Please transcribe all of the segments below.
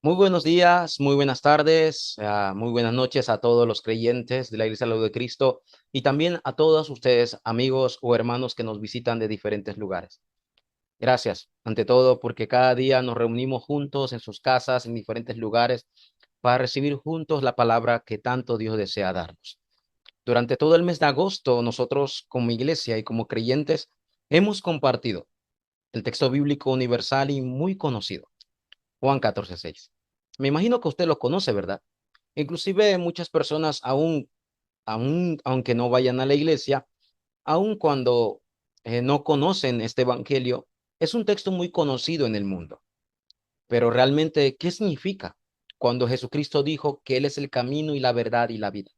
Muy buenos días, muy buenas tardes, muy buenas noches a todos los creyentes de la Iglesia de la Luz de Cristo y también a todos ustedes, amigos o hermanos que nos visitan de diferentes lugares. Gracias, ante todo, porque cada día nos reunimos juntos en sus casas, en diferentes lugares, para recibir juntos la palabra que tanto Dios desea darnos. Durante todo el mes de agosto, nosotros como iglesia y como creyentes hemos compartido el texto bíblico universal y muy conocido, Juan 14:6. Me imagino que usted lo conoce, ¿verdad? Inclusive muchas personas aunque no vayan a la iglesia, aun cuando no conocen este evangelio, es un texto muy conocido en el mundo. Pero realmente, ¿qué significa cuando Jesucristo dijo que Él es el camino y la verdad y la vida?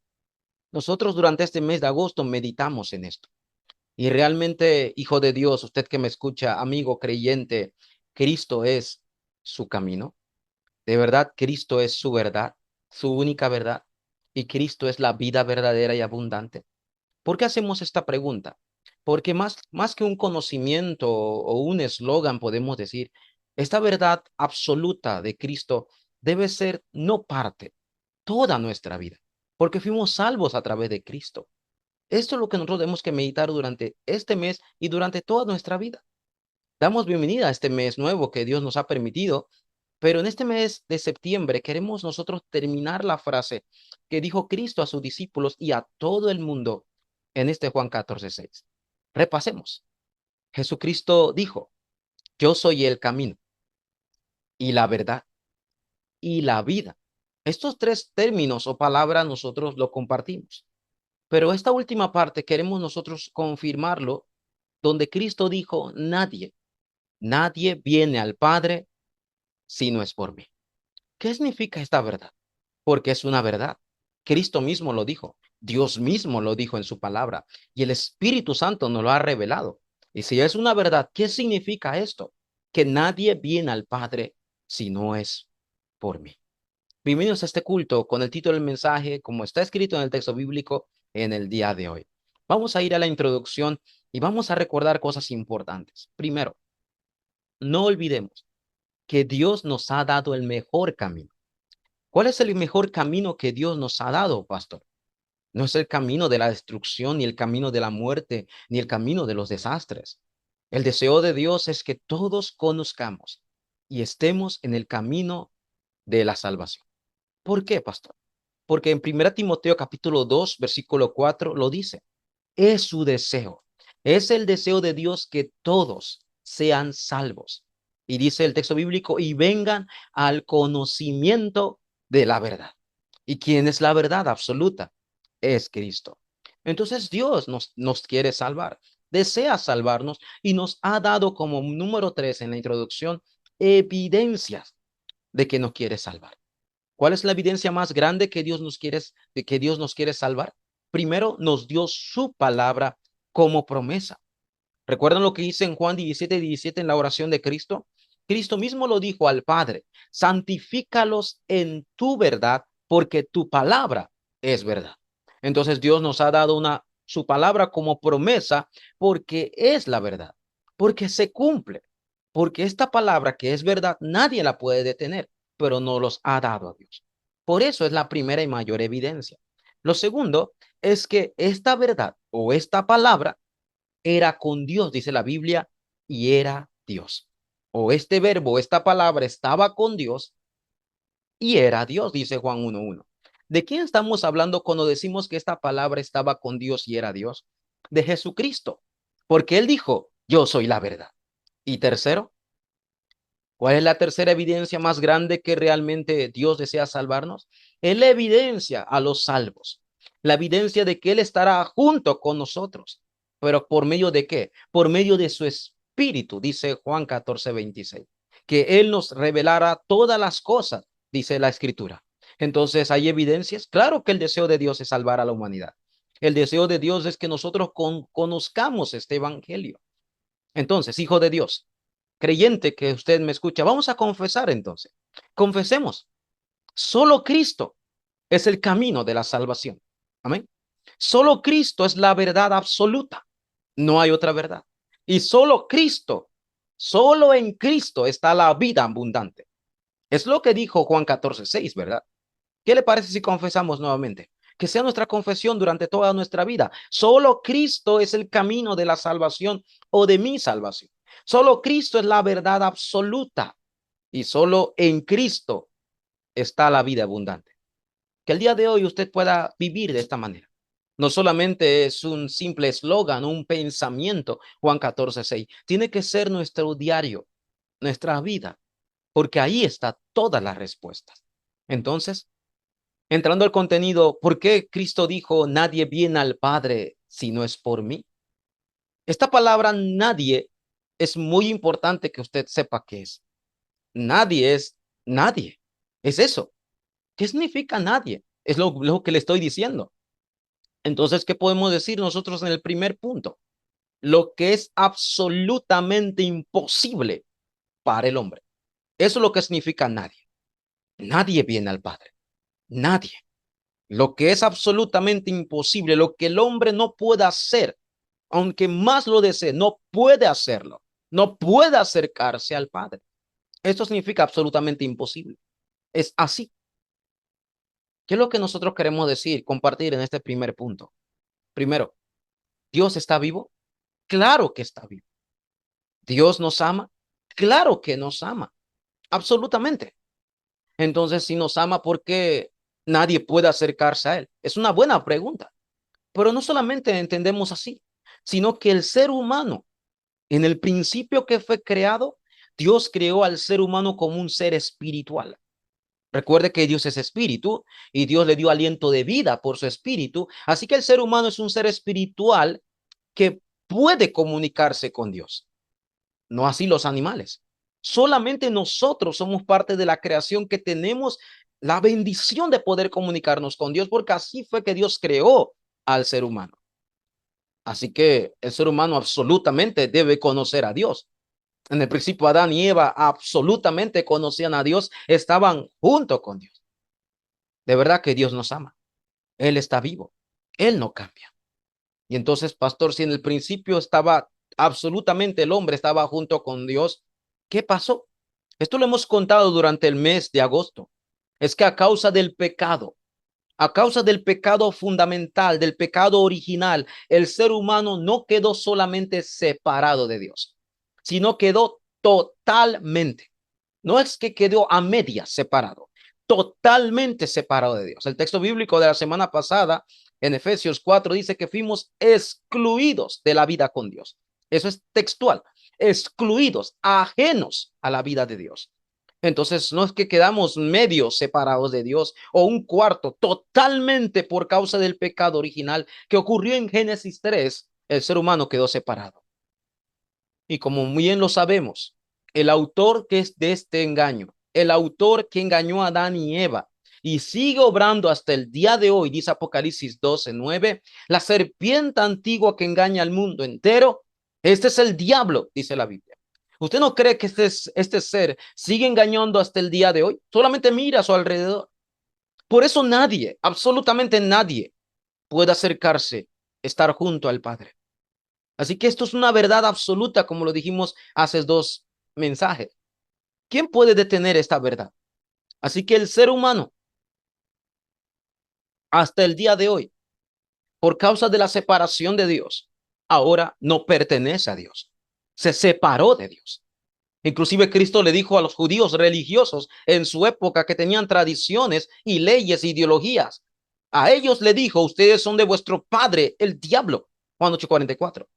Nosotros durante este mes de agosto meditamos en esto. Y realmente, hijo de Dios, usted que me escucha, amigo creyente, Cristo es su camino. De verdad, Cristo es su verdad, su única verdad, y Cristo es la vida verdadera y abundante. ¿Por qué hacemos esta pregunta? Porque más que un conocimiento o un eslogan, podemos decir, esta verdad absoluta de Cristo debe ser no parte, toda nuestra vida, porque fuimos salvos a través de Cristo. Esto es lo que nosotros tenemos que meditar durante este mes y durante toda nuestra vida. Damos bienvenida a este mes nuevo que Dios nos ha permitido, pero en este mes de septiembre queremos nosotros terminar la frase que dijo Cristo a sus discípulos y a todo el mundo en este Juan 14:6. Repasemos. Jesucristo dijo, yo soy el camino y la verdad y la vida. Estos tres términos o palabras nosotros lo compartimos, pero esta última parte queremos nosotros confirmarlo donde Cristo dijo, nadie viene al Padre si no es por mí. ¿Qué significa esta verdad? Porque es una verdad. Cristo mismo lo dijo, Dios mismo lo dijo en su palabra y el Espíritu Santo nos lo ha revelado. Y si es una verdad, ¿qué significa esto? Que nadie viene al Padre si no es por mí. Bienvenidos a este culto con el título del mensaje, como está escrito en el texto bíblico en el día de hoy. Vamos a ir a la introducción y vamos a recordar cosas importantes. Primero, no olvidemos que Dios nos ha dado el mejor camino. ¿Cuál es el mejor camino que Dios nos ha dado, pastor? No es el camino de la destrucción, ni el camino de la muerte, ni el camino de los desastres. El deseo de Dios es que todos conozcamos y estemos en el camino de la salvación. ¿Por qué, pastor? Porque en 1 Timoteo capítulo 2, versículo 4 lo dice. Es su deseo. Es el deseo de Dios que todos sean salvos. Y dice el texto bíblico, y vengan al conocimiento de la verdad. ¿Y quién es la verdad absoluta? Es Cristo. Entonces Dios nos quiere salvar, desea salvarnos y nos ha dado como número 3 en la introducción evidencias de que nos quiere salvar. ¿Cuál es la evidencia más grande de que Dios nos quiere salvar? Primero, nos dio su palabra como promesa. ¿Recuerdan lo que dice en Juan 17:17 en la oración de Cristo? Cristo mismo lo dijo al Padre, santifícalos en tu verdad, porque tu palabra es verdad. Entonces Dios nos ha dado su palabra como promesa porque es la verdad, porque se cumple, porque esta palabra que es verdad nadie la puede detener, pero no los ha dado a Dios. Por eso es la primera y mayor evidencia. Lo segundo es que esta verdad o esta palabra era con Dios, dice la Biblia, y era Dios. O este verbo, esta palabra estaba con Dios y era Dios, dice Juan 1:1. ¿De quién estamos hablando cuando decimos que esta palabra estaba con Dios y era Dios? De Jesucristo, porque Él dijo, yo soy la verdad. Y tercero, ¿cuál es la tercera evidencia más grande que realmente Dios desea salvarnos? Es la evidencia a los salvos, la evidencia de que Él estará junto con nosotros. ¿Pero por medio de qué? Por medio de su Espíritu, dice Juan 14:26, que Él nos revelará todas las cosas, dice la Escritura. Entonces, ¿hay evidencias? Claro que el deseo de Dios es salvar a la humanidad. El deseo de Dios es que nosotros conozcamos este evangelio. Entonces, hijo de Dios, creyente que usted me escucha, vamos a confesar entonces. Confesemos. Solo Cristo es el camino de la salvación. Amén. Solo Cristo es la verdad absoluta. No hay otra verdad. Y solo en Cristo está la vida abundante. Es lo que dijo Juan 14:6, ¿verdad? ¿Qué le parece si confesamos nuevamente? Que sea nuestra confesión durante toda nuestra vida. Solo Cristo es el camino de la salvación o de mi salvación. Solo Cristo es la verdad absoluta y solo en Cristo está la vida abundante. Que el día de hoy usted pueda vivir de esta manera. No solamente es un simple eslogan, un pensamiento, Juan 14:6. Tiene que ser nuestro diario, nuestra vida, porque ahí está todas las respuestas. Entonces, entrando al contenido, ¿por qué Cristo dijo, nadie viene al Padre si no es por mí? Esta palabra nadie es muy importante que usted sepa qué es. Nadie es nadie. Es eso. ¿Qué significa nadie? Es lo que le estoy diciendo. Entonces, ¿qué podemos decir nosotros en el primer punto? Lo que es absolutamente imposible para el hombre. Eso es lo que significa nadie. Nadie viene al Padre. Nadie. Lo que es absolutamente imposible, lo que el hombre no puede hacer, aunque más lo desee, no puede hacerlo. No puede acercarse al Padre. Esto significa absolutamente imposible. Es así. ¿Qué es lo que nosotros queremos decir, compartir en este primer punto? Primero, ¿Dios está vivo? Claro que está vivo. ¿Dios nos ama? Claro que nos ama. Absolutamente. Entonces, si nos ama, ¿por qué nadie puede acercarse a Él? Es una buena pregunta. Pero no solamente entendemos así, sino que el ser humano, en el principio que fue creado, Dios creó al ser humano como un ser espiritual. Recuerde que Dios es espíritu y Dios le dio aliento de vida por su espíritu. Así que el ser humano es un ser espiritual que puede comunicarse con Dios, no así los animales. Solamente nosotros somos parte de la creación que tenemos la bendición de poder comunicarnos con Dios, porque así fue que Dios creó al ser humano. Así que el ser humano absolutamente debe conocer a Dios. En el principio, Adán y Eva absolutamente conocían a Dios, estaban junto con Dios. De verdad que Dios nos ama. Él está vivo. Él no cambia. Y entonces, pastor, si en el principio estaba absolutamente el hombre estaba junto con Dios, ¿qué pasó? Esto lo hemos contado durante el mes de agosto. Es que a causa del pecado fundamental, del pecado original, el ser humano no quedó solamente separado de Dios, sino quedó totalmente. No es que quedó a medias separado, totalmente separado de Dios. El texto bíblico de la semana pasada, en Efesios 4, dice que fuimos excluidos de la vida con Dios. Eso es textual, excluidos, ajenos a la vida de Dios. Entonces, no es que quedamos medio separados de Dios o un cuarto totalmente por causa del pecado original que ocurrió en Génesis 3, el ser humano quedó separado. Y como bien lo sabemos, el autor que es de este engaño, el autor que engañó a Adán y Eva y sigue obrando hasta el día de hoy, dice Apocalipsis 12:9, la serpiente antigua que engaña al mundo entero, este es el diablo, dice la Biblia. ¿Usted no cree que este ser sigue engañando hasta el día de hoy? Solamente mira a su alrededor. Por eso nadie, absolutamente nadie, puede acercarse, estar junto al Padre. Así que esto es una verdad absoluta, como lo dijimos hace dos mensajes. ¿Quién puede detener esta verdad? Así que el ser humano, hasta el día de hoy, por causa de la separación de Dios, ahora no pertenece a Dios. Se separó de Dios. Inclusive Cristo le dijo a los judíos religiosos en su época que tenían tradiciones y leyes, ideologías. A ellos le dijo, ustedes son de vuestro padre, el diablo. Juan 8:44.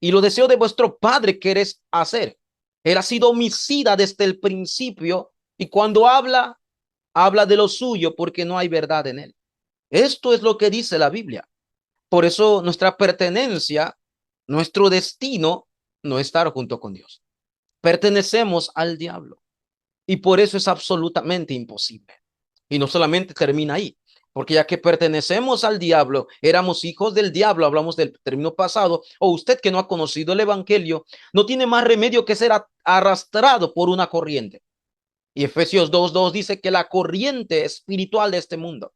Y lo deseo de vuestro padre queréis hacer. Él ha sido homicida desde el principio y cuando habla, habla de lo suyo porque no hay verdad en él. Esto es lo que dice la Biblia. Por eso nuestra pertenencia, nuestro destino, no es estar junto con Dios. Pertenecemos al diablo y por eso es absolutamente imposible. Y no solamente termina ahí, porque ya que pertenecemos al diablo, éramos hijos del diablo, hablamos del término pasado, o usted que no ha conocido el evangelio, no tiene más remedio que ser arrastrado por una corriente. Y Efesios 2:2 dice que la corriente espiritual de este mundo.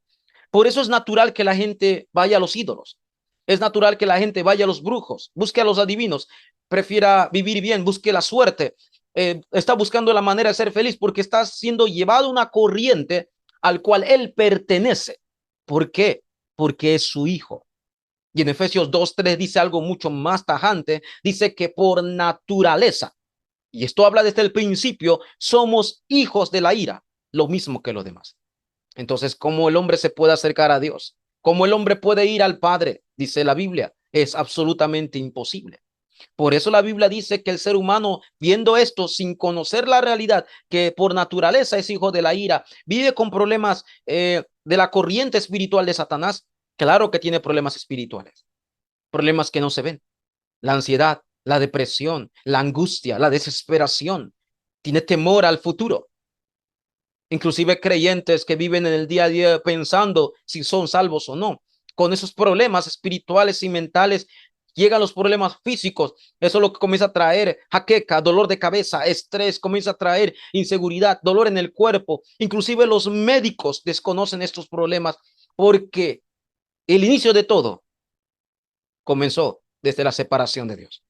Por eso es natural que la gente vaya a los ídolos. Es natural que la gente vaya a los brujos, busque a los adivinos, prefiera vivir bien, busque la suerte, está buscando la manera de ser feliz porque está siendo llevado a una corriente al cual él pertenece. ¿Por qué? Porque es su hijo. Y en Efesios 2:3 dice algo mucho más tajante. Dice que por naturaleza, y esto habla desde el principio, somos hijos de la ira, lo mismo que los demás. Entonces, ¿cómo el hombre se puede acercar a Dios? ¿Cómo el hombre puede ir al Padre? Dice la Biblia, es absolutamente imposible. Por eso la Biblia dice que el ser humano, viendo esto sin conocer la realidad, que por naturaleza es hijo de la ira, vive con problemas de la corriente espiritual de Satanás. Claro que tiene problemas espirituales, problemas que no se ven. La ansiedad, la depresión, la angustia, la desesperación. Tiene temor al futuro. Inclusive creyentes que viven en el día a día pensando si son salvos o no. Con esos problemas espirituales y mentales llegan los problemas físicos. Eso es lo que comienza a traer jaqueca, dolor de cabeza, estrés, comienza a traer inseguridad, dolor en el cuerpo. Inclusive los médicos desconocen estos problemas porque el inicio de todo comenzó desde la separación de Dios.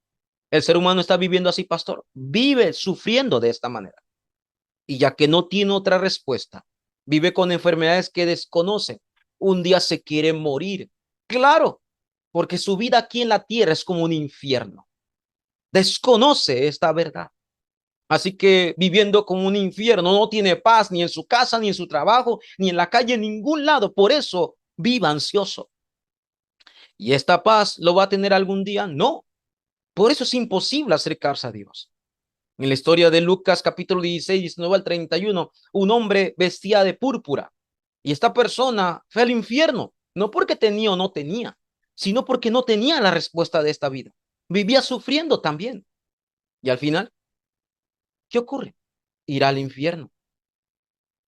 El ser humano está viviendo así, pastor. Vive sufriendo de esta manera. Y ya que no tiene otra respuesta, vive con enfermedades que desconoce. Un día se quiere morir. Claro, porque su vida aquí en la tierra es como un infierno. Desconoce esta verdad. Así que viviendo como un infierno, no tiene paz ni en su casa, ni en su trabajo, ni en la calle, en ningún lado. Por eso viva ansioso. ¿Y esta paz lo va a tener algún día? No. Por eso es imposible acercarse a Dios. En la historia de Lucas capítulo 16, 19 al 31, un hombre vestía de púrpura y esta persona fue al infierno, no porque tenía o no tenía, sino porque no tenía la respuesta de esta vida. Vivía sufriendo también. Y al final, ¿qué ocurre? Irá al infierno.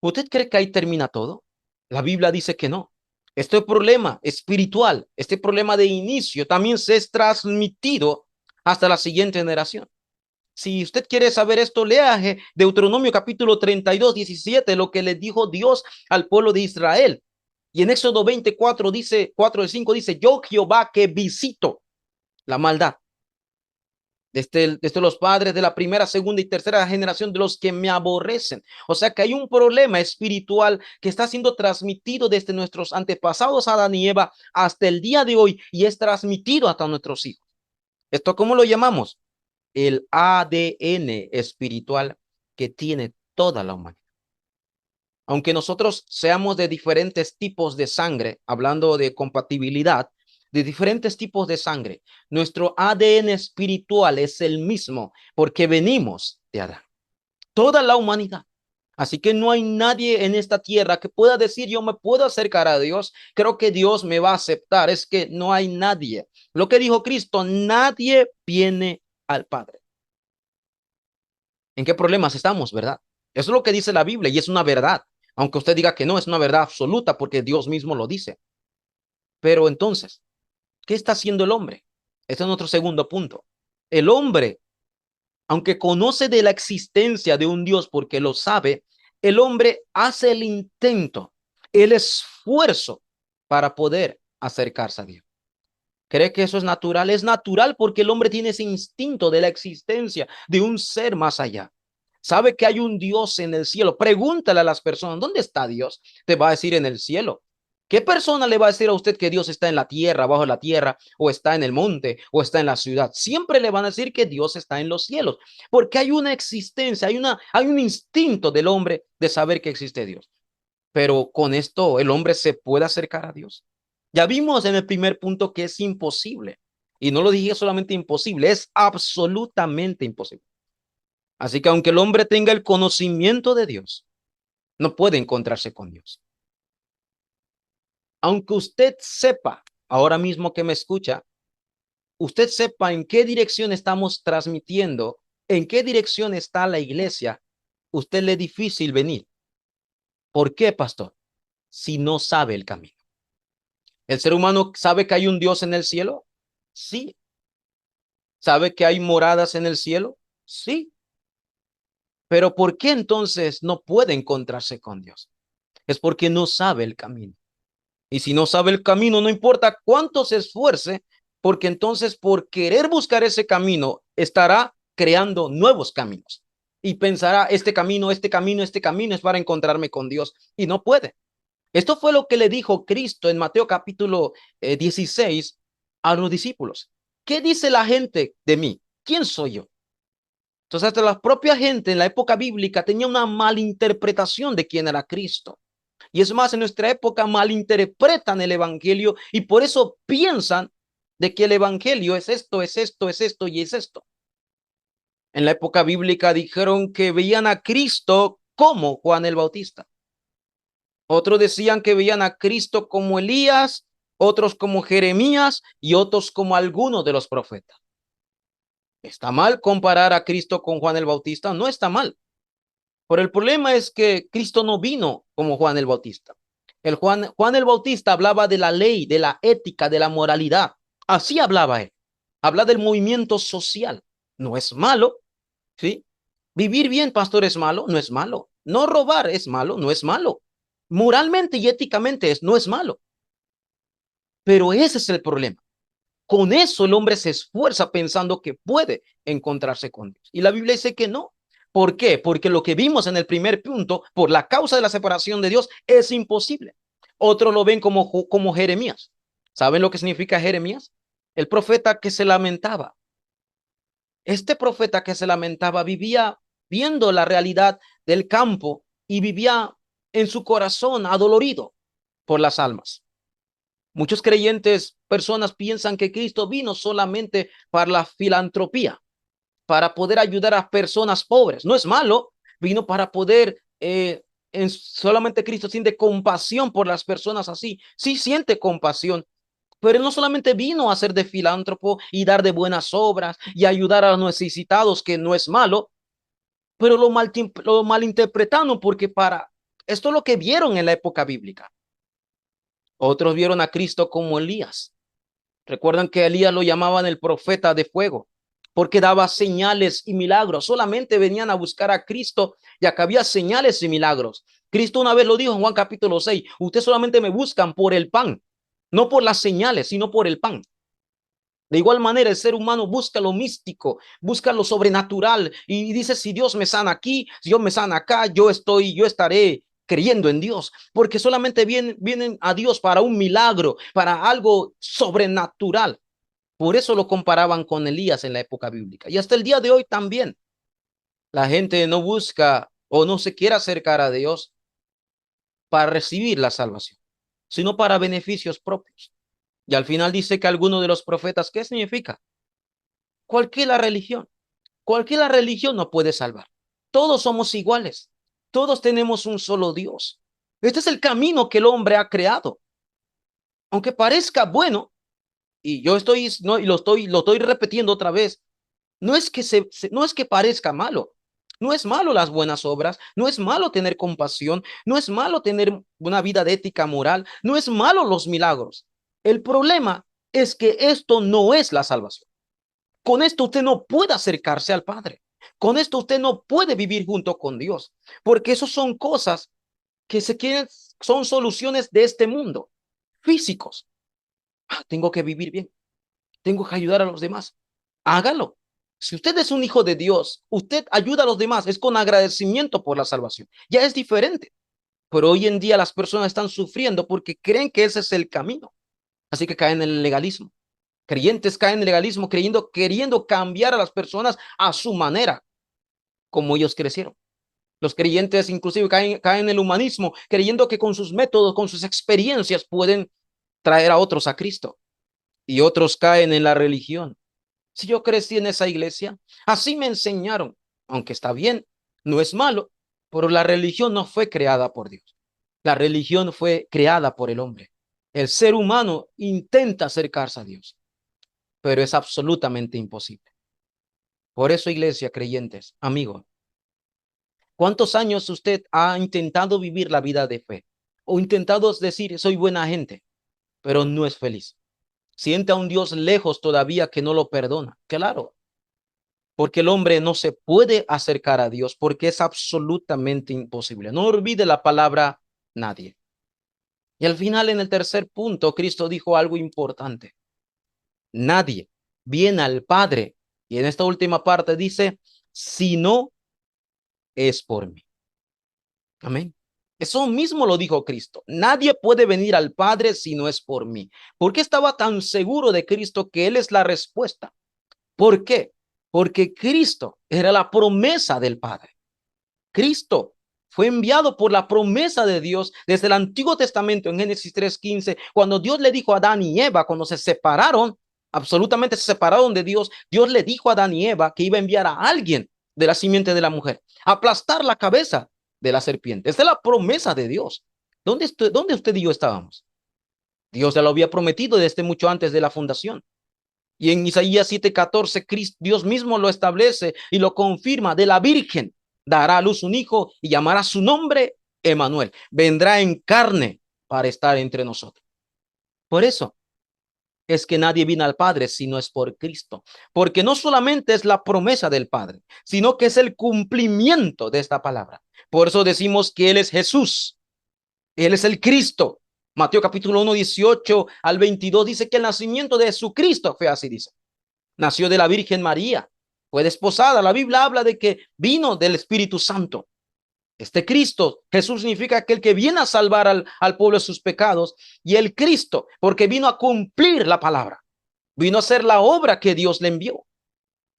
¿Usted cree que ahí termina todo? La Biblia dice que no. Este problema espiritual, este problema de inicio también se es transmitido hasta la siguiente generación. Si usted quiere saber esto, lea Deuteronomio capítulo 32, 17, lo que le dijo Dios al pueblo de Israel. Y en Éxodo 24 dice, 4 de 5 dice, yo Jehová que visito la maldad desde los padres de la primera, segunda y tercera generación de los que me aborrecen. O sea que hay un problema espiritual que está siendo transmitido desde nuestros antepasados Adán y Eva hasta el día de hoy y es transmitido hasta nuestros hijos. ¿Esto cómo lo llamamos? El ADN espiritual que tiene toda la humanidad. Aunque nosotros seamos de diferentes tipos de sangre, hablando de compatibilidad, de diferentes tipos de sangre, nuestro ADN espiritual es el mismo porque venimos de Adán. Toda la humanidad. Así que no hay nadie en esta tierra que pueda decir yo me puedo acercar a Dios, creo que Dios me va a aceptar. Es que no hay nadie. Lo que dijo Cristo, nadie viene al Padre. ¿En qué problemas estamos, verdad? Eso es lo que dice la Biblia y es una verdad. Aunque usted diga que no, es una verdad absoluta porque Dios mismo lo dice. Pero entonces, ¿qué está haciendo el hombre? Este es nuestro segundo punto. El hombre, aunque conoce de la existencia de un Dios porque lo sabe, el hombre hace el intento, el esfuerzo para poder acercarse a Dios. ¿Cree que eso es natural? Es natural porque el hombre tiene ese instinto de la existencia de un ser más allá. Sabe que hay un Dios en el cielo. Pregúntale a las personas, ¿dónde está Dios? Te va a decir en el cielo. ¿Qué persona le va a decir a usted que Dios está en la tierra, bajo la tierra, o está en el monte, o está en la ciudad? Siempre le van a decir que Dios está en los cielos, porque hay una existencia, hay un instinto del hombre de saber que existe Dios. Pero con esto el hombre se puede acercar a Dios. Ya vimos en el primer punto que es imposible. Y no lo dije solamente imposible, es absolutamente imposible. Así que aunque el hombre tenga el conocimiento de Dios, no puede encontrarse con Dios. Aunque usted sepa, ahora mismo que me escucha, usted sepa en qué dirección estamos transmitiendo, en qué dirección está la iglesia, usted le es difícil venir. ¿Por qué, pastor? Si no sabe el camino. ¿El ser humano sabe que hay un Dios en el cielo? Sí. ¿Sabe que hay moradas en el cielo? Sí. Pero ¿por qué entonces no puede encontrarse con Dios? Es porque no sabe el camino. Y si no sabe el camino, no importa cuánto se esfuerce, porque entonces por querer buscar ese camino estará creando nuevos caminos. y pensará, este camino es para encontrarme con Dios, y no puede. Esto fue lo que le dijo Cristo en Mateo capítulo 16 a los discípulos. ¿Qué dice la gente de mí? ¿Quién soy yo? Entonces, hasta la propia gente en la época bíblica tenía una malinterpretación de quién era Cristo. Y es más, en nuestra época malinterpretan el evangelio y por eso piensan de que el evangelio es esto, es esto, es esto y es esto. En la época bíblica dijeron que veían a Cristo como Juan el Bautista. Otros decían que veían a Cristo como Elías, otros como Jeremías y otros como algunos de los profetas. ¿Está mal comparar a Cristo con Juan el Bautista? No está mal. Pero el problema es que Cristo no vino como Juan el Bautista. Juan el Bautista hablaba de la ley, de la ética, de la moralidad. Así hablaba él. Habla del movimiento social. No es malo, ¿sí? Vivir bien, pastor, es malo, no es malo. No robar es malo, no es malo. Moralmente y éticamente no es malo. Pero ese es el problema. Con eso el hombre se esfuerza pensando que puede encontrarse con Dios. Y la Biblia dice que no. ¿Por qué? Porque lo que vimos en el primer punto, por la causa de la separación de Dios, es imposible. Otros lo ven como Jeremías. ¿Saben lo que significa Jeremías? El profeta que se lamentaba. Este profeta que se lamentaba vivía viendo la realidad del campo y vivía en su corazón adolorido por las almas. Muchos creyentes, personas piensan que Cristo vino solamente para la filantropía, para poder ayudar a personas pobres. No es malo, vino para poder, solamente Cristo siente compasión por las personas así. Sí siente compasión, pero él no solamente vino a ser de filántropo y dar de buenas obras y ayudar a los necesitados, que no es malo, pero lo malinterpretaron porque para esto es lo que vieron en la época bíblica. Otros vieron a Cristo como Elías. Recuerdan que Elías lo llamaban el profeta de fuego, porque daba señales y milagros. Solamente venían a buscar a Cristo, ya que había señales y milagros. Cristo una vez lo dijo en Juan capítulo 6, ustedes solamente me buscan por el pan, no por las señales, sino por el pan. De igual manera, el ser humano busca lo místico, busca lo sobrenatural y dice, si Dios me sana aquí, si Dios me sana acá, yo estaré creyendo en Dios, porque solamente vienen a Dios para un milagro, para algo sobrenatural. Por eso lo comparaban con Elías en la época bíblica. Y hasta el día de hoy también la gente no busca o no se quiere acercar a Dios para recibir la salvación, sino para beneficios propios. Y al final dice que alguno de los profetas, ¿qué significa? Cualquier religión, cualquier religión nos puede salvar. Todos somos iguales. Todos tenemos un solo Dios. Este es el camino que el hombre ha creado. Aunque parezca bueno, y yo estoy, no, y lo estoy repitiendo otra vez, no es que no es que parezca malo. No es malo las buenas obras, no es malo tener compasión, no es malo tener una vida de ética moral, no es malo los milagros. El problema es que esto no es la salvación. Con esto usted no puede acercarse al Padre. Con esto usted no puede vivir junto con Dios, porque eso son cosas que se quieren, son soluciones de este mundo, físicos. Tengo que vivir bien, tengo que ayudar a los demás. Hágalo. Si usted es un hijo de Dios, usted ayuda a los demás, es con agradecimiento por la salvación. Ya es diferente. Pero hoy en día las personas están sufriendo porque creen que ese es el camino. Así que caen en el legalismo. Creyentes caen en el legalismo queriendo cambiar a las personas a su manera, como ellos crecieron. Los creyentes inclusive caen en el humanismo, creyendo que con sus métodos, con sus experiencias pueden traer a otros a Cristo. Y otros caen en la religión. Si yo crecí en esa iglesia, así me enseñaron, aunque está bien, no es malo, pero la religión no fue creada por Dios. La religión fue creada por el hombre. El ser humano intenta acercarse a Dios, pero es absolutamente imposible. Por eso, iglesia, creyentes, amigos, ¿cuántos años usted ha intentado vivir la vida de fe? O intentado decir, soy buena gente, pero no es feliz. Siente a un Dios lejos todavía que no lo perdona. Claro, porque el hombre no se puede acercar a Dios porque es absolutamente imposible. No olvide la palabra nadie. Y al final, en el tercer punto, Cristo dijo algo importante. Nadie viene al Padre. Y en esta última parte dice, sino es por mí. Amén. Eso mismo lo dijo Cristo. Nadie puede venir al Padre si no es por mí. ¿Por qué estaba tan seguro de Cristo que Él es la respuesta? ¿Por qué? Porque Cristo era la promesa del Padre. Cristo fue enviado por la promesa de Dios desde el Antiguo Testamento en Génesis 3:15, cuando Dios le dijo a Adán y Eva, cuando se separaron, absolutamente se separaron de Dios, Dios le dijo a Adán y Eva que iba a enviar a alguien de la simiente de la mujer, a aplastar la cabeza de la serpiente. Esta es la promesa de Dios. ¿Dónde usted y yo estábamos? Dios ya lo había prometido desde mucho antes de la fundación. Y en Isaías 7:14, Dios mismo lo establece y lo confirma: de la Virgen dará a luz un hijo y llamará su nombre Emanuel. Vendrá en carne para estar entre nosotros. Por eso es que nadie viene al Padre si no es por Cristo. Porque no solamente es la promesa del Padre, sino que es el cumplimiento de esta palabra. Por eso decimos que Él es Jesús. Él es el Cristo. Mateo capítulo 1, 18 al 22 dice que el nacimiento de Jesucristo fue así, dice. Nació de la Virgen María, fue desposada. La Biblia habla de que vino del Espíritu Santo. Este Cristo, Jesús, significa aquel que viene a salvar al pueblo de sus pecados, y el Cristo, porque vino a cumplir la palabra, vino a hacer la obra que Dios le envió.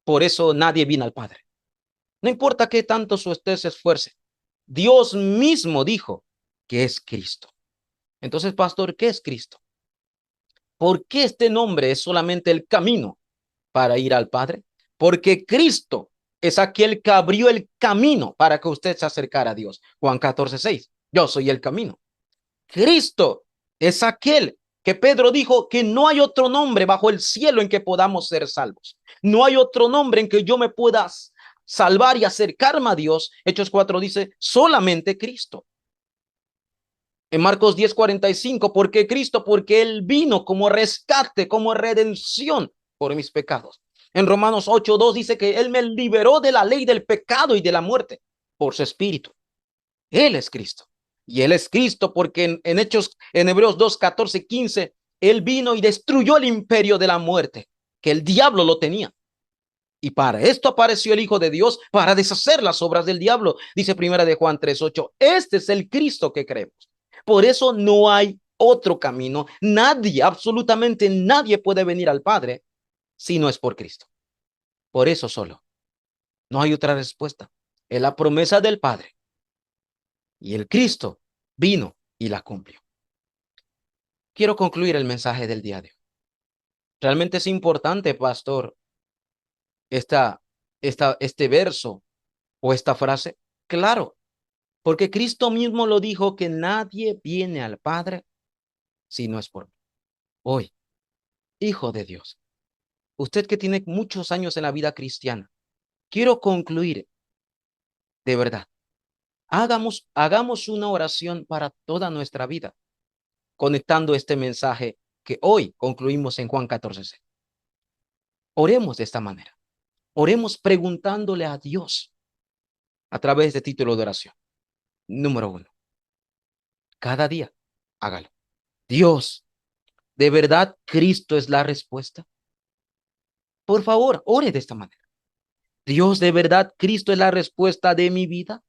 Por eso nadie vino al Padre. No importa qué tanto usted se esfuerce, Dios mismo dijo que es Cristo. Entonces, pastor, ¿qué es Cristo? ¿Por qué este nombre es solamente el camino para ir al Padre? Porque Cristo es aquel que abrió el camino para que usted se acercara a Dios. Juan 14:6. Yo soy el camino. Cristo es aquel que Pedro dijo que no hay otro nombre bajo el cielo en que podamos ser salvos. No hay otro nombre en que yo me pueda salvar y acercarme a Dios. Hechos 4 dice solamente Cristo. En Marcos 10:45, ¿por qué Cristo? Porque Él vino como rescate, como redención por mis pecados. En Romanos 8:2 dice que Él me liberó de la ley del pecado y de la muerte por su Espíritu. Él es Cristo. Y Él es Cristo porque en Hebreos 2:14-15, Él vino y destruyó el imperio de la muerte, que el diablo lo tenía. Y para esto apareció el Hijo de Dios, para deshacer las obras del diablo. Dice primera de Juan 3:8. Este es el Cristo que creemos. Por eso no hay otro camino. Nadie, absolutamente nadie puede venir al Padre si no es por Cristo. Por eso solo. No hay otra respuesta. Es la promesa del Padre. Y el Cristo vino y la cumplió. Quiero concluir el mensaje del día de hoy. Realmente es importante, pastor, este verso o esta frase. Claro, porque Cristo mismo lo dijo, que nadie viene al Padre si no es por mí. Hoy, Hijo de Dios, usted que tiene muchos años en la vida cristiana, quiero concluir de verdad. Hagamos una oración para toda nuestra vida, conectando este mensaje que hoy concluimos en Juan 14:6. Oremos de esta manera. Oremos preguntándole a Dios a través de título de oración. Número 1. Cada día, hágalo. Dios, ¿de verdad Cristo es la respuesta? Por favor, ore de esta manera. Dios, ¿de verdad Cristo es la respuesta de mi vida?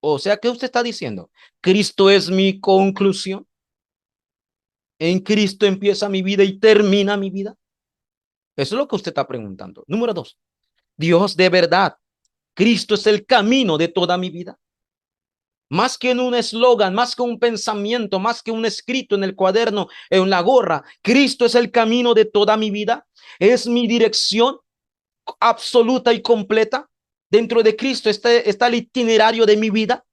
O sea, ¿qué usted está diciendo? ¿Cristo es mi conclusión? ¿En Cristo empieza mi vida y termina mi vida? Eso es lo que usted está preguntando. Número 2. Dios, ¿de verdad Cristo es el camino de toda mi vida? Más que en un eslogan, más que un pensamiento, más que un escrito en el cuaderno, en la gorra, Cristo es el camino de toda mi vida. Es mi dirección absoluta y completa. Dentro de Cristo está el itinerario de mi vida.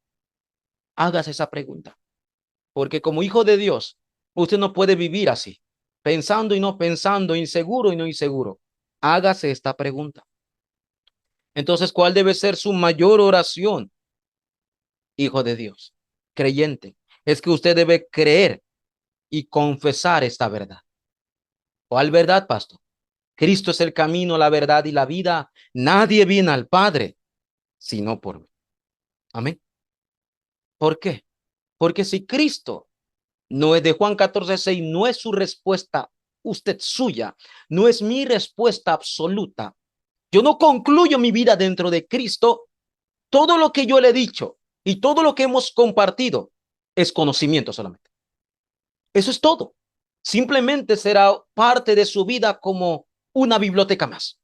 Hágase esa pregunta. Porque como hijo de Dios, usted no puede vivir así, pensando y no pensando, inseguro y no inseguro. Hágase esta pregunta. Entonces, ¿cuál debe ser su mayor oración, hijo de Dios, creyente? Es que usted debe creer y confesar esta verdad. ¿Cuál verdad, pastor? Cristo es el camino, la verdad y la vida. Nadie viene al Padre sino por mí. Amén. ¿Por qué? Porque si Cristo no es de Juan 14:6, no es su respuesta, usted suya, no es mi respuesta absoluta. Yo no concluyo mi vida dentro de Cristo. Todo lo que yo le he dicho y todo lo que hemos compartido es conocimiento solamente. Eso es todo. Simplemente será parte de su vida como una biblioteca más.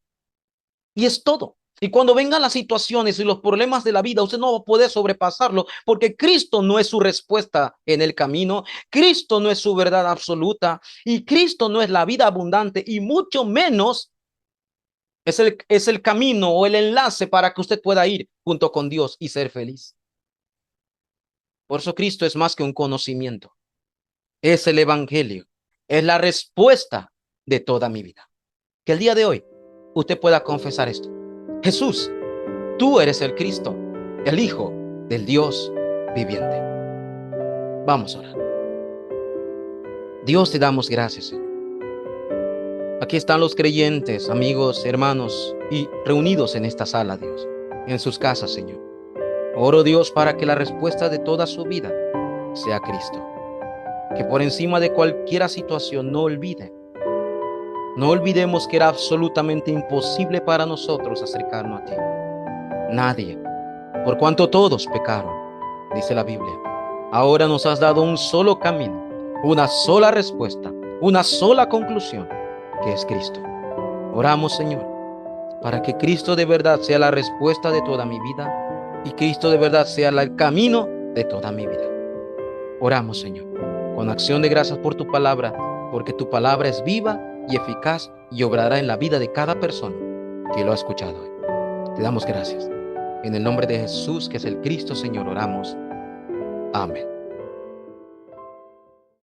Y es todo. Y cuando vengan las situaciones y los problemas de la vida, usted no va a poder sobrepasarlo porque Cristo no es su respuesta en el camino. Cristo no es su verdad absoluta y Cristo no es la vida abundante y mucho menos es el camino o el enlace para que usted pueda ir junto con Dios y ser feliz. Por eso Cristo es más que un conocimiento. Es el evangelio. Es la respuesta de toda mi vida. Que el día de hoy usted pueda confesar esto. Jesús, tú eres el Cristo, el Hijo del Dios viviente. Vamos a orar. Dios, te damos gracias, Señor. Aquí están los creyentes, amigos, hermanos, y reunidos en esta sala, Dios, en sus casas, Señor. Oro, Dios, para que la respuesta de toda su vida sea Cristo. Que por encima de cualquier situación no olvidemos que era absolutamente imposible para nosotros acercarnos a ti. Nadie, por cuanto todos pecaron, dice la Biblia. Ahora nos has dado un solo camino, una sola respuesta, una sola conclusión, que es Cristo. Oramos, Señor, para que Cristo de verdad sea la respuesta de toda mi vida y Cristo de verdad sea el camino de toda mi vida. Oramos, Señor, con acción de gracias por tu palabra, porque tu palabra es viva y eficaz y obrará en la vida de cada persona que lo ha escuchado hoy. Te damos gracias. En el nombre de Jesús, que es el Cristo, Señor, oramos. Amén.